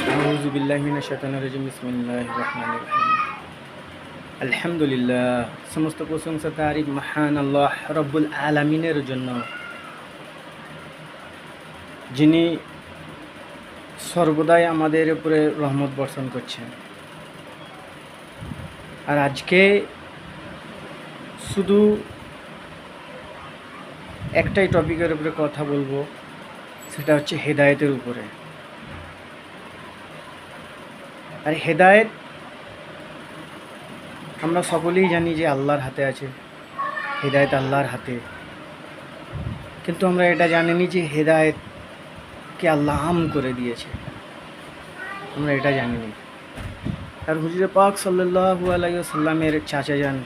আউযু বিল্লাহি মিনাশ শাইতানির রাজিম বিসমিল্লাহির রহমানির রহিম। আলহামদুলিল্লাহ, সমস্ত প্রশংসা তারই মহান আল্লাহ রব্বুল আলামিনের জন্য, যিনি সর্বদাই আমাদের উপরে রহমত বর্ষণ করছেন। আর আজকে শুধু একটাই টপিকের উপরে কথা বলবো, সেটা হচ্ছে হেদায়েতের উপরে। আর হেদায়েত আমরা সকলেই জানি যে আল্লাহর হাতে আছে, হেদায়েত আল্লাহর হাতে। কিন্তু আমরা এটা জানিনি যে হেদায়েতকে আল্লাহ আম করে দিয়েছে, আমরা এটা জানিনি। আর হুজুরে পাক সাল্লাল্লাহু আলাইহি ওয়াসাল্লামের চাচা যান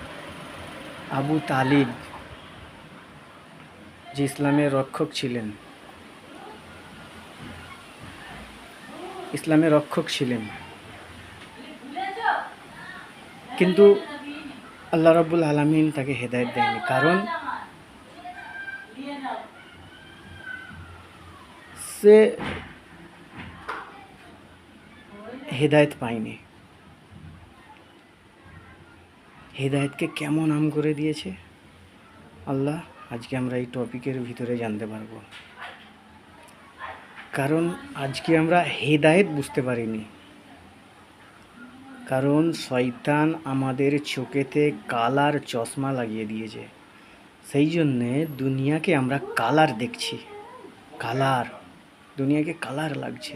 আবু তালিব, যে ইসলামের রক্ষক ছিলেন, কিন্তু আল্লাহ রাব্বুল আলামিন তাকে হেদায়েত দেয়নি, কারণ সে হেদায়েত পায়নি। হেদায়েতকে কেমন আম করে দিয়েছে আল্লাহ, আজকে আমরা এই টপিকের ভিতরে জানতে পারবো। কারণ আজকে আমরা হেদায়েত বুঝতে পারিনি, কারণ শয়তান আমাদের চোখেতে কালার চশমা লাগিয়ে দিয়েছে। সেই জন্যে দুনিয়াকে আমরা কালার দেখছি, দুনিয়াকে কালার লাগছে।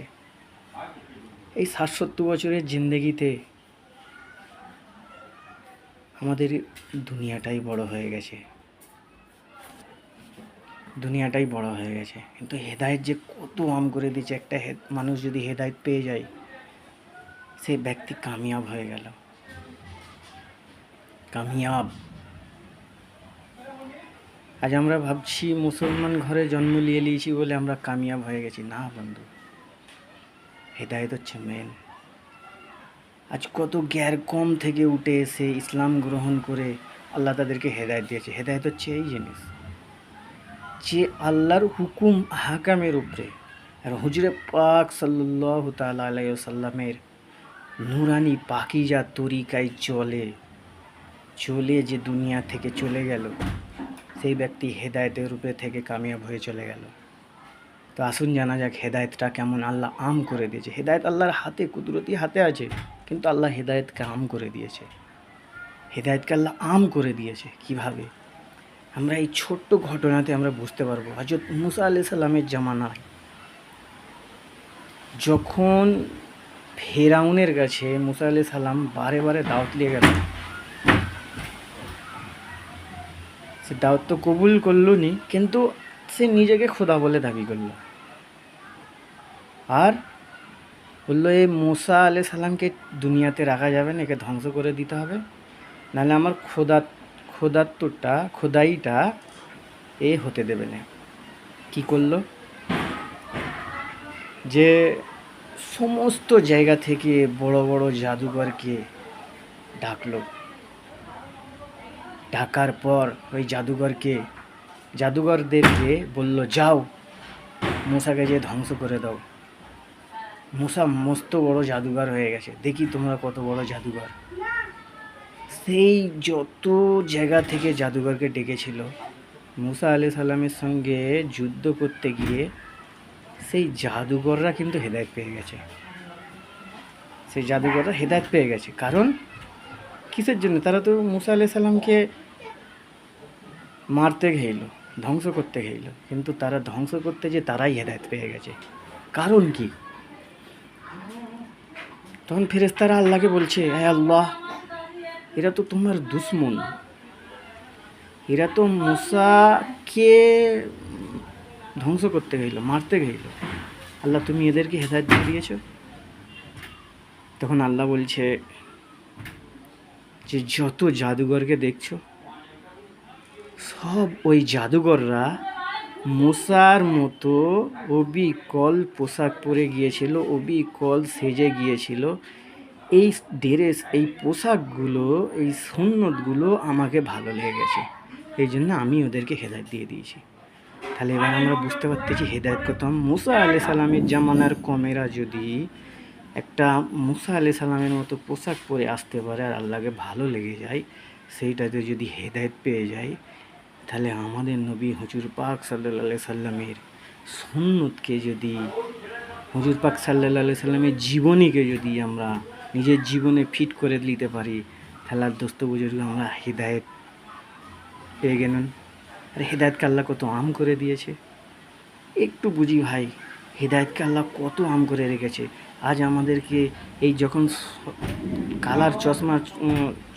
এই ৬০-৭০ বছরের জিন্দেগিতে আমাদের দুনিয়াটাই বড় হয়ে গেছে, কিন্তু হেদায়েত যে কত আম করে দিয়েছে। একটা মানুষ যদি হেদায়েত পেয়ে যায়, সে ব্যক্তি কামিয়াব হয়ে গেল, কামিয়াব। আজ আমরা ভাবছি মুসলমান ঘরে জন্ম নিয়েছি বলে আমরা কামিয়াব হয়ে গেছি। না বন্ধু, হেদায়েত হচ্ছে মেন। আজ কত গ্যার কম থেকে উঠে এসে ইসলাম গ্রহণ করে আল্লাহ তাদেরকে হেদায়েত দিয়েছে। হেদায়েত হচ্ছে এই জিনিস যে আল্লাহর হুকুম হাকামের উপরে, আর হুজুরে পাক সাল্লাল্লাহু তাআলা আলাইহি ওয়াসাল্লামের নুরানি পাকিজা তরিকায় চলে যে দুনিয়া থেকে চলে গেল, সেই ব্যক্তি হেদায়েতের রূপে থেকে কামিয়াব হয়ে চলে গেল। তো আসুন জানা যাক হেদায়েতটা কেমন আল্লাহ আম করে দিয়েছে। হেদায়েত আল্লাহর হাতে, কুদরতি হাতে আছে, কিন্তু আল্লাহ হেদায়েতকে আম করে দিয়েছে। হেদায়েতকে আল্লাহ আম করে দিয়েছে কিভাবে, আমরা এই ছোট্ট ঘটনাতে আমরা বুঝতে পারবো। হযরত মুসা আলাইহিস সালামের জামানায় যখন ফেরাউনের কাছে মুসা আলাইহিস সালাম বারে বারে দাওয়াত নিয়ে গেল, সে দাওয়াত তো কবুল করলো নি, কিন্তু সে নিজেকে খোদা বলে দাবি করলো। আর বললো, এই মুসা আলাইহিস সালামকে দুনিয়াতে রাখা যাবে না, একে ধ্বংস করে দিতে হবে, নাহলে আমার খোদাইটা এ হতে দেবে না। কি করলো, যে সমস্ত জায়গা থেকে বড় বড় জাদুঘরকে ডাকলো। ডাকার পর ওই জাদুঘরদেরকে বলল, যাও মুসাকে যে ধ্বংস করে দাও। মুসা মস্ত বড় জাদুঘর হয়ে গেছে, দেখি তোমরা কত বড় জাদুঘর। সেই যত জায়গা থেকে জাদুঘরকে ডেকেছিল, মুসা আলাইহিস সালামের সঙ্গে যুদ্ধ করতে গিয়ে সেই জাদুঘররা কিন্তু হেদায়েত পেয়ে গেছে। কারণ কিসের জন্য? তারা তো মুসা আলাইহিস সালামকে মারতে ঘেইল, ধ্বংস করতে ঘেইল, কিন্তু তারা ধ্বংস করতে যে তারাই হেদায়েত পেয়ে গেছে। কারণ কি? তখন ফেরেশতারা আল্লাহকে বলছে, হে আল্লাহ, এরা তো তোমার দুশমন, এরা তো মুসাকে ধ্বংস করতে গেল, মারতে গেল, আল্লাহ তুমি এদেরকে হেদায়েত দিয়ে দিয়েছো। তখন আল্লাহ বলছে যে যত জাদুঘরকে দেখছো, সব ওই জাদুঘররা মুসার মতো অবিকল পোশাক পরে গিয়েছিল, অবিকল সেজে গিয়েছিল। এই ড্রেস, এই পোশাকগুলো, এই সুন্নতগুলো আমাকে ভালো লেগে গেছে, এই জন্য আমি ওদেরকে হেদায়েত দিয়ে দিয়েছি। তাহলে এবার আমরা বুঝতে পারতেছি হেদায়েত করতাম মুসা আলাইহিস সালামের জামানার কমেরা যদি একটা মুসা আলাইহিস সালামের মতো পোশাক পরে আসতে পারে আর আল্লাহকে ভালো লেগে যায়, সেইটাতে যদি হেদায়েত পেয়ে যায়, তাহলে আমাদের নবী হুজুর পাক সাল্লাল্লাহু আলাইহি সাল্লামের সুন্নতকে যদি, হুজুর পাক সাল্লাল্লাহু আলাইহি সাল্লামের জীবনীকে যদি আমরা নিজের জীবনে ফিট করে নিতে পারি, তাহলে আর দোস্ত বুজুর্গ আমরা হেদায়েত পেয়ে গেলেন। আর হেদায়েতকে আল্লাহ কত আম করে দিয়েছে, একটু বুঝি ভাই, হেদায়েতকে আল্লাহ কত আম করে রেখেছে। আজ আমাদেরকে এই যখন কালার চশমা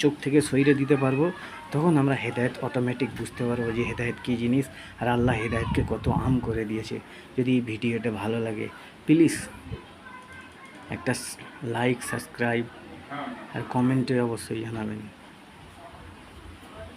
চোখ থেকে সইরে দিতে পারবো, তখন আমরা হেদায়েত অটোমেটিক বুঝতে পারবো যে হেদায়েত কী জিনিস, আর আল্লাহ হেদায়েতকে কত আম করে দিয়েছে। যদি এই ভিডিওটা ভালো লাগে, প্লিজ একটা লাইক, সাবস্ক্রাইব আর কমেন্টে অবশ্যই জানাবেন।